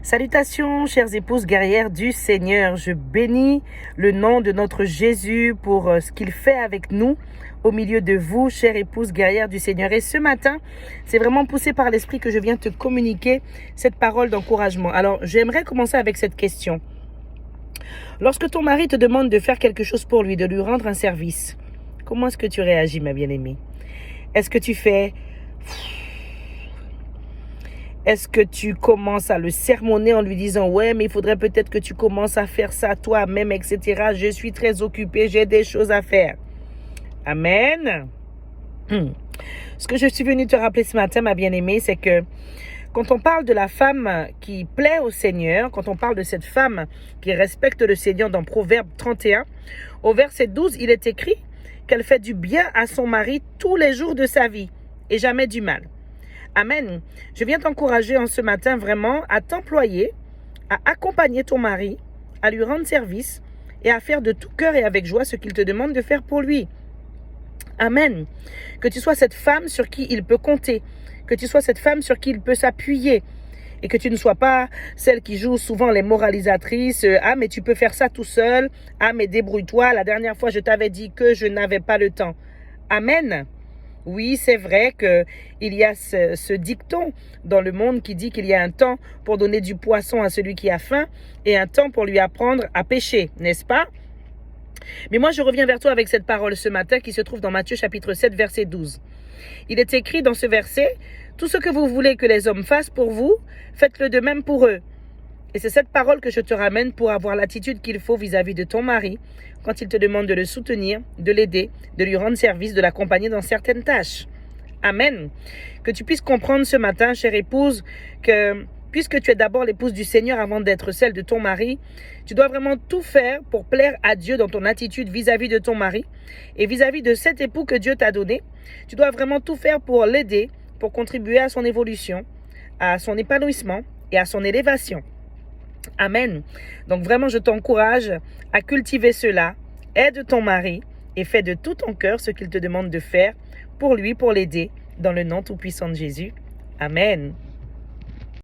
Salutations, chères épouses guerrières du Seigneur. Je bénis le nom de notre Jésus pour ce qu'il fait avec nous au milieu de vous, chères épouses guerrières du Seigneur. Et ce matin, c'est vraiment poussé par l'Esprit que je viens te communiquer cette parole d'encouragement. Alors, j'aimerais commencer avec cette question. Lorsque ton mari te demande de faire quelque chose pour lui, de lui rendre un service, comment est-ce que tu réagis, ma bien-aimée? Est-ce que tu fais... Est-ce que tu commences à le sermonner en lui disant « Ouais, mais il faudrait peut-être que tu commences à faire ça toi-même, etc. Je suis très occupée, j'ai des choses à faire. » Amen. Ce que je suis venue te rappeler ce matin, ma bien-aimée, c'est que quand on parle de la femme qui plaît au Seigneur, quand on parle de cette femme qui respecte le Seigneur dans Proverbe 31, au verset 12, il est écrit qu'elle fait du bien à son mari tous les jours de sa vie et jamais du mal. Amen. Je viens t'encourager en ce matin vraiment à t'employer, à accompagner ton mari, à lui rendre service et à faire de tout cœur et avec joie ce qu'il te demande de faire pour lui. Amen. Que tu sois cette femme sur qui il peut compter, que tu sois cette femme sur qui il peut s'appuyer et que tu ne sois pas celle qui joue souvent les moralisatrices. Ah, mais tu peux faire ça tout seul. Ah, mais débrouille-toi. La dernière fois, je t'avais dit que je n'avais pas le temps. Amen. Oui, c'est vrai qu'il y a ce dicton dans le monde qui dit qu'il y a un temps pour donner du poisson à celui qui a faim et un temps pour lui apprendre à pêcher, n'est-ce pas? Mais moi, je reviens vers toi avec cette parole ce matin qui se trouve dans Matthieu chapitre 7, verset 12. Il est écrit dans ce verset, « Tout ce que vous voulez que les hommes fassent pour vous, faites-le de même pour eux. » Et c'est cette parole que je te ramène pour avoir l'attitude qu'il faut vis-à-vis de ton mari quand il te demande de le soutenir, de l'aider, de lui rendre service, de l'accompagner dans certaines tâches. Amen. Que tu puisses comprendre ce matin, chère épouse, que puisque tu es d'abord l'épouse du Seigneur avant d'être celle de ton mari, tu dois vraiment tout faire pour plaire à Dieu dans ton attitude vis-à-vis de ton mari et vis-à-vis de cet époux que Dieu t'a donné. Tu dois vraiment tout faire pour l'aider, pour contribuer à son évolution, à son épanouissement et à son élévation. Amen. Donc vraiment, je t'encourage à cultiver cela. Aide ton mari et fais de tout ton cœur ce qu'il te demande de faire pour lui, pour l'aider, dans le nom tout-puissant de Jésus. Amen.